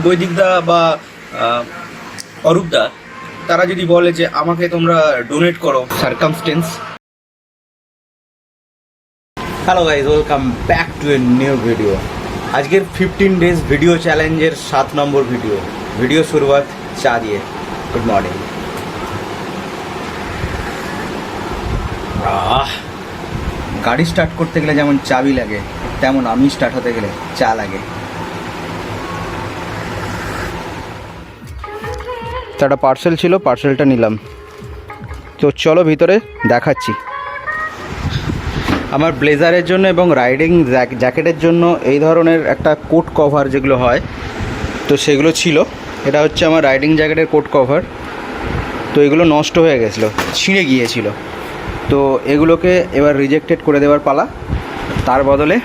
দৈদিকদা বা অরূপদা তারা যদি বলে যে আমাকে তোমরা ডোনেট করো circumstance. Hello guys, welcome back to a new video. আজকের 15 ডেজ ভিডিও চ্যালেঞ্জের 7 নম্বর ভিডিও শুরুয়াত চা দিয়ে। Good morning. গাড়ি স্টার্ট করতে গেলে যেমন চাবি লাগে, তেমন আমি স্টার্ট হতে গেলে চা লাগে। একটা পার্সেল ছিল, পার্সেলটা নিলাম। তো চলো ভিতরে দেখাচ্ছি। আমার ব্লেজারের জন্য এবং রাইডিং জ্যাকেটের জন্য এই ধরনের একটা কোট কভার যেগুলো হয়, তো সেগুলো ছিল। এটা হচ্ছে আমার রাইডিং জ্যাকেটের কোট কভার। তো এগুলো নষ্ট হয়ে গেছিলো, ছিঁড়ে গিয়েছিল। তো এগুলোকে এবার রিজেক্টেড করে দেওয়ার পালা। তার বদলে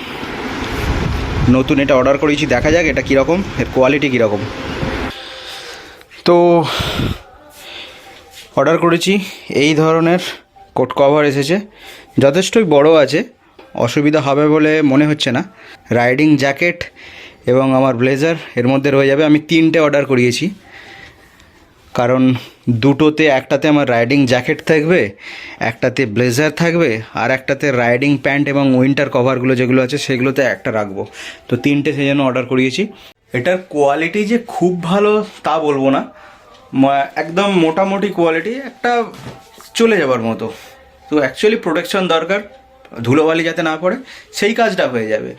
নতুন এটা অর্ডার করেছি, দেখা যাক এটা কীরকম, এর কোয়ালিটি কীরকম। তো অর্ডার করেছি, এই ধরনের কোট কভার এসেছে। যথেষ্টই বড় আছে, অসুবিধা হবে বলে মনে হচ্ছে না। রাইডিং জ্যাকেট এবং আমার ব্লেজার এর মধ্যে রয়ে যাবে। আমি 3টে অর্ডার করিয়েছি, কারণ দুটোতে, একটাতে আমার রাইডিং জ্যাকেট থাকবে, একটাতে ব্লেজার থাকবে, আর একটাতে রাইডিং প্যান্ট এবং উইন্টার কভারগুলো যেগুলো আছে সেগুলোতে একটা রাখবো। তো 3টে সেই জন্য অর্ডার করিয়েছি। এটার কোয়ালিটি যে খুব ভালো তা বলবো না, একদম মোটামুটি কোয়ালিটি, একটা চলে যাবার মতো। তো অ্যাকচুয়ালি প্রোটেকশন দরকার, ধুলোবালি যাতে না পড়ে, সেই কাজটা হয়ে যাবে।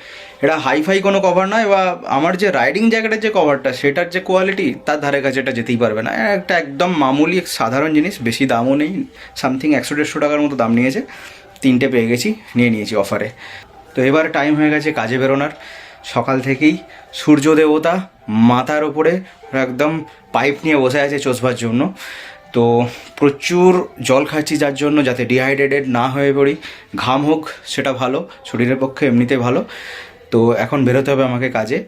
এটা হাইফাই কোনো কভার নয়, বা আমার যে রাইডিং জ্যাকেটের যে কভারটা সেটার যে কোয়ালিটি, তার ধারে কাছে এটা যেতেই পারবে না। একটা একদম মামুলি সাধারণ জিনিস, বেশি দামও নেই, সামথিং 100-150 টাকার মতো দাম নিয়েছে। 3টে পেয়ে গেছি, নিয়ে নিয়েছি অফারে। তো এবার টাইম হয়ে গেছে কাজে বেরোনোর। সকাল থেকেই সূর্য দেবতা মাথার ওপরে একদম পাইপ নিয়ে বসে আছে চষবার জন্য। তো প্রচুর জল খাচ্ছি, যার জন্য যাতে ডিহাইড্রেটেড না হয়ে পড়ি। ঘাম হোক সেটা ভালো, শরীরের পক্ষে এমনিতে ভালো। তো এখন বেরোতে হবে আমাকে কাজে।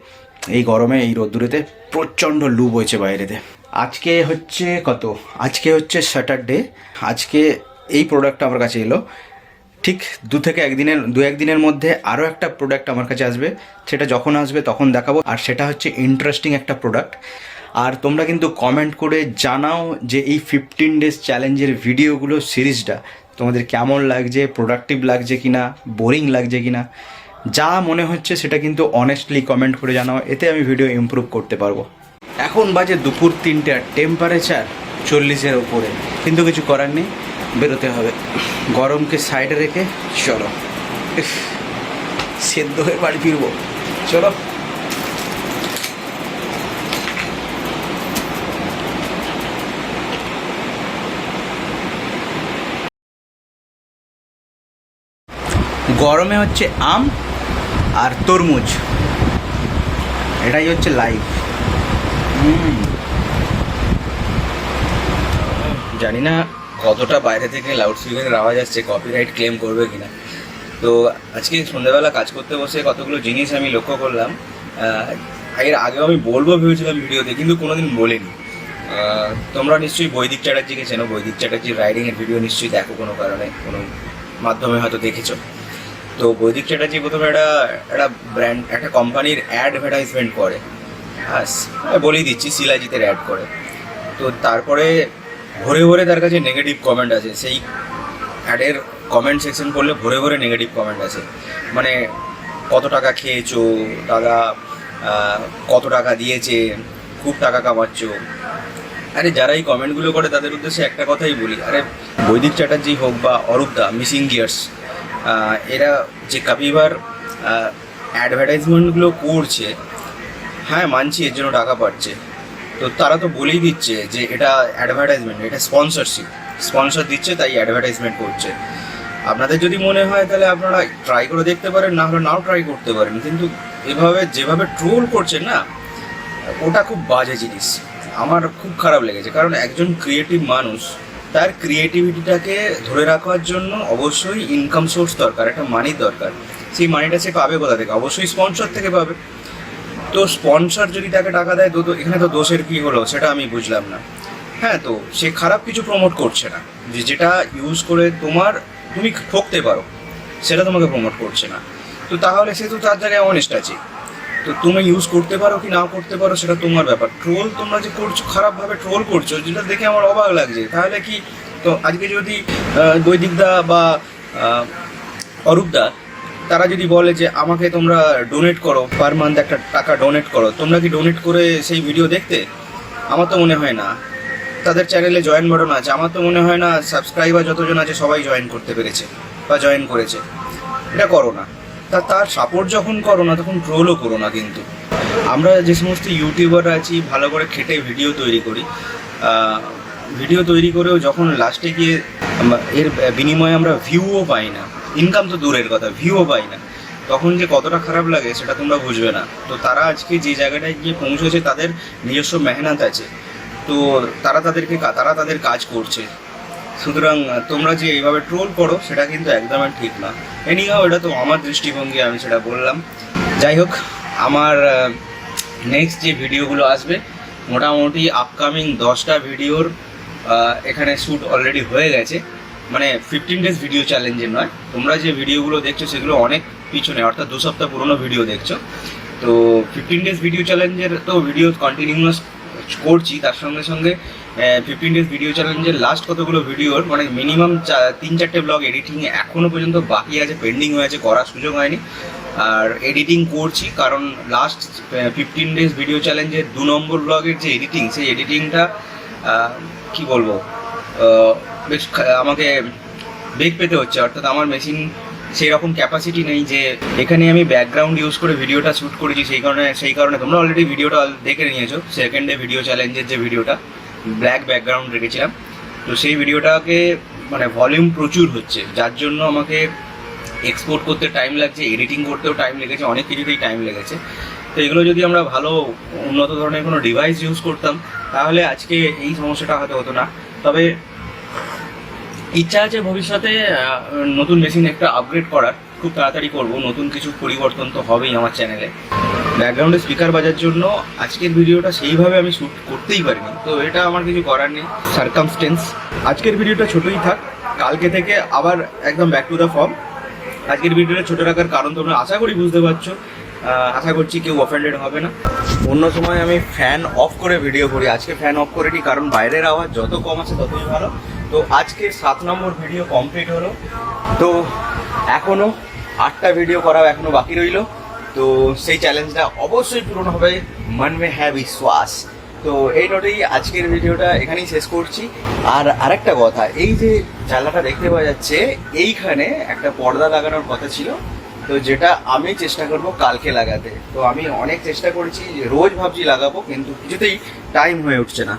এই গরমে, এই রোদ্দুরেতে প্রচণ্ড লু বইছে বাইরেতে। আজকে হচ্ছে স্যাটারডে। আজকে এই প্রোডাক্টটা আমার কাছে এলো। ঠিক 2-1 দিনের মধ্যে আরও একটা প্রোডাক্ট আমার কাছে আসবে। সেটা যখন আসবে তখন দেখাবো। আর সেটা হচ্ছে ইন্টারেস্টিং একটা প্রোডাক্ট। আর তোমরা কিন্তু কমেন্ট করে জানাও যে এই 15 ডেজ চ্যালেঞ্জের ভিডিওগুলো সিরিজটা তোমাদের কেমন লাগছে, প্রোডাক্টিভ লাগছে কিনা, বোরিং লাগছে কিনা। যা মনে হচ্ছে সেটা কিন্তু অনেস্টলি কমেন্ট করে জানাও, এতে আমি ভিডিও ইমপ্রুভ করতে পারবো। এখন বাজে দুপুর 3টে, আর টেম্পারেচার 40-এর ওপরে, কিন্তু কিছু করার নেই, বেরোতে হবে। গরমকে সাইডে রেখে চলো, সেদ্ধ হয়ে বাড়ি ফিরবো। চলো। গরমে হচ্ছে আম আর তরমুজ, এটাই হচ্ছে লাইফ। জানি না কতটা বাইরে থেকে লাউডস্পিকারের আওয়াজ আসছে, কপিরাইট ক্লেম করবে কিনা। তো আজকে সন্ধ্যাবেলা কাজ করতে বসে কতগুলো জিনিস আমি লক্ষ্য করলাম। এর আগেও আমি বলবো ভেবেছিলাম ভিডিওতে, কিন্তু কোনোদিন বলিনি। তোমরা নিশ্চয়ই বৈদিক চ্যাটার্জিকে চেনো। বৈদিক চ্যাটার্জির রাইডিংয়ের ভিডিও নিশ্চয়ই দেখো, কোনো কারণে, কোনো মাধ্যমে হয়তো দেখেছো। তো বৈদিক চ্যাটার্জি প্রথমে একটা ব্র্যান্ড, একটা কোম্পানির অ্যাডভার্টাইজমেন্ট করে। বলেই দিচ্ছি, শিলাজিতের অ্যাড করে। তো তারপরে ভরে ভরে তার কাছে নেগেটিভ কমেন্ট আছে। সেই অ্যাডের কমেন্ট সেকশন করলে ভরে ভরে নেগেটিভ কমেন্ট আছে। মানে কত টাকা খেয়েছো দাদা, কত টাকা দিয়েছে, খুব টাকা কামাচ্ছ। আরে যারা এই কমেন্টগুলো করে তাদের উদ্দেশ্যে একটা কথাই বলি, আরে বৈদিক চ্যাটার্জি হোক বা অরূপদা, মিসিং গিয়ার্স, এরা যে কাপিবার অ্যাডভার্টাইজমেন্টগুলো করছে, হ্যাঁ মানছি এর জন্য টাকা পাচ্ছে। তো তারা তো বলেই দিচ্ছে যে এটা অ্যাডভার্টাইজমেন্ট, এটা স্পন্সর দিচ্ছে, তাই অ্যাডভার্টাইজমেন্ট করছে। আপনাদের যদি মনে হয় তাহলে আপনারা ট্রাই করে দেখতে পারেন, না হলে নাও ট্রাই করতে পারেন। কিন্তু এভাবে যেভাবে ট্রোল করছেন না, ওটা খুব বাজে জিনিস। আমার খুব খারাপ লেগেছে, কারণ একজন ক্রিয়েটিভ মানুষ, তার ক্রিয়েটিভিটিটাকে ধরে রাখার জন্য অবশ্যই ইনকাম সোর্স দরকার, একটা মানির দরকার। সেই মানিটা সে পাবে কোথা থেকে? অবশ্যই স্পন্সর থেকে পাবে। তো স্পন্সর যদি তাকে টাকা দেয়, তো এখানে তো দোষের কী হলো সেটা আমি বুঝলাম না। হ্যাঁ, তো সে খারাপ কিছু প্রমোট করছে না, যেটা ইউজ করে তুমি ঠকতে পারো, সেটা তোমাকে প্রমোট করছে না। তো তাহলে সে তো তার জায়গায় অনেস্ট আছে। তো তুমি ইউজ করতে পারো কি নাও করতে পারো সেটা তোমার ব্যাপার। ট্রোল তোমরা যে করছো, খারাপভাবে ট্রোল করছো, যেটা দেখে আমার অবাক লাগছে। তাহলে কি তো আজকে যদি বৈদিকদা বা অরূপদা তারা যদি বলে যে আমাকে তোমরা ডোনেট করো, পার মান্থ একটা টাকা ডোনেট করো, তোমরা কি ডোনেট করে সেই ভিডিও দেখতে? আমার তো মনে হয় না। তাদের চ্যানেলে জয়েন বাটন আছে, আমার তো মনে হয় না সাবস্ক্রাইবার যতজন আছে সবাই জয়েন করতে পেরেছে বা জয়েন করেছে। এটা করো না। তার সাপোর্ট যখন করো না তখন ট্রোলও করো না। কিন্তু আমরা যে সমস্ত ইউটিউবার আছি ভালো করে খেটে ভিডিও তৈরি করি, ভিডিও তৈরি করেও যখন লাস্টে গিয়ে এর বিনিময়ে আমরা ভিউও পাই না, ইনকাম তো দূরের কথা, ভিউও পাই না, তখন যে কতটা খারাপ লাগে সেটা তোমরা বুঝবে না। তো তারা আজকে যে জায়গাটায় গিয়ে পৌঁছেছে তাদের নিজস্ব মেহনত আছে, তো তারা তাদের কাজ করছে। সুতরাং তোমরা যে এইভাবে ট্রোল করো সেটা কিন্তু একদমই ঠিক না। এনিহাও এটা তো আমার দৃষ্টিভঙ্গি, আমি সেটা বললাম। যাই হোক, আমার নেক্সট যে ভিডিওগুলো আসবে মোটামুটি আপকামিং 10টা ভিডিওর এখানে শ্যুট অলরেডি হয়ে গেছে, মানে 15 ডেজ ভিডিও চ্যালেঞ্জের নয়। তোমরা যে ভিডিওগুলো দেখছো সেগুলো অনেক পিছনে, অর্থাৎ 2 সপ্তাহ পুরোনো ভিডিও দেখছো। তো 15 ডেজ ভিডিও চ্যালেঞ্জের তো ভিডিও কন্টিনিউয়াস করছি, তার সঙ্গে সঙ্গে 15 ডেজ ভিডিও চ্যালেঞ্জের লাস্ট কতগুলো ভিডিওর মানে মিনিমাম 3-4টে ব্লগ এডিটিং এখনও পর্যন্ত বাকি আছে, পেন্ডিং হয়ে আছে, করার সুযোগ হয়নি। আর এডিটিং করছি, কারণ লাস্ট 15 ডেজ ভিডিও চ্যালেঞ্জের 2 নম্বর ব্লগের যে এডিটিং, সেই এডিটিংটা কি বলবো, বেশ আমাকে বেগ পেতে হচ্ছে। অর্থাৎ আমার মেশিন সেই রকম ক্যাপাসিটি নেই যে এখানে আমি ব্যাকগ্রাউন্ড ইউজ করে ভিডিওটা শ্যুট করেছি। সেই কারণে তোমরা অলরেডি ভিডিওটা দেখে নিয়েছো। সেকেন্ড ডে ভিডিও চ্যালেঞ্জের যে ভিডিওটা ব্ল্যাক ব্যাকগ্রাউন্ড রেখেছিলাম, তো সেই ভিডিওটাকে মানে ভলিউম প্রচুর হচ্ছে, যার জন্য আমাকে এক্সপোর্ট করতে টাইম লাগছে, এডিটিং করতেও টাইম লেগেছে, অনেক কিছুতেই টাইম লেগেছে। তো এগুলো যদি আমরা ভালো উন্নত ধরনের কোনো ডিভাইস ইউজ করতাম তাহলে আজকে এই সমস্যাটা হয়তো হতো না। তবে ইচ্ছা আছে ভবিষ্যতে নতুন মেশিন একটা আপগ্রেড করার, খুব তাড়াতাড়ি করব। নতুন কিছু পরিবর্তন তো হবেই আমার চ্যানেলে। ব্যাকগ্রাউন্ডে স্পিকার বাজার জন্য আজকের ভিডিওটা সেইভাবে আমি শ্যুট করতেই পারিনি, তো এটা আমার কিছু করার নেই, সার্কামস্টেন্স। আজকের ভিডিওটা ছোটোই থাক, কালকে থেকে আবার একদম ব্যাক টু দ্য ফর্ম। আজকের ভিডিওটা ছোটো রাখার কারণ তোমরা আশা করি বুঝতে পারছো, আশা করছি কেউ অফেন্ডেড হবে না। অন্য সময় আমি ফ্যান অফ করে ভিডিও করি, আজকে ফ্যান অফ করিনি, কারণ বাইরের আওয়াজ যত কম আছে ততই ভালো। তো আজকে 7 নম্বর ভিডিও কমপ্লিট হলো। তো এখনও 8টা ভিডিও করাও এখনও বাকি রইল। তো সেই চ্যালেঞ্জটা অবশ্যই পূরণ হবে, মন মে হ্যাঁ বিশ্বাস। তো এই নোটেই আজকের ভিডিওটা এখানেই শেষ করছি। আর আরেকটা কথা, এই যে জানলাটা দেখতে পাওয়া যাচ্ছে এইখানে একটা পর্দা লাগানোর কথা ছিল, তো যেটা আমি চেষ্টা করব কালকে লাগাতে। তো আমি অনেক চেষ্টা করেছি, রোজ ভাবছি লাগাবো, কিন্তু কিছুতেই টাইম হয়ে উঠছে না।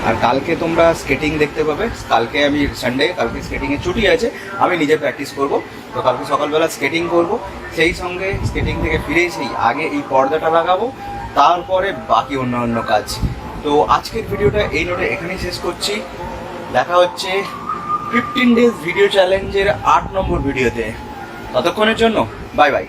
আর কালকে তোমরা স্কেটিং দেখতে পাবে। কালকে আমি সানডে, কালকে স্কেটিংয়ের ছুটি আছে, আমি নিজে প্র্যাকটিস করব। তো কালকে সকালবেলা স্কেটিং করব, সেই সঙ্গে স্কেটিং থেকে ফিরে এসেই আগে এই পর্দাটা লাগাবো, তারপরে বাকি অন্যান্য কাজ। তো আজকের ভিডিওটা এই নোটে এখানেই শেষ করছি। দেখা হচ্ছে 15 ডেজ ভিডিও চ্যালেঞ্জের 8 নম্বর ভিডিওতে। ততক্ষণের জন্য বাই বাই।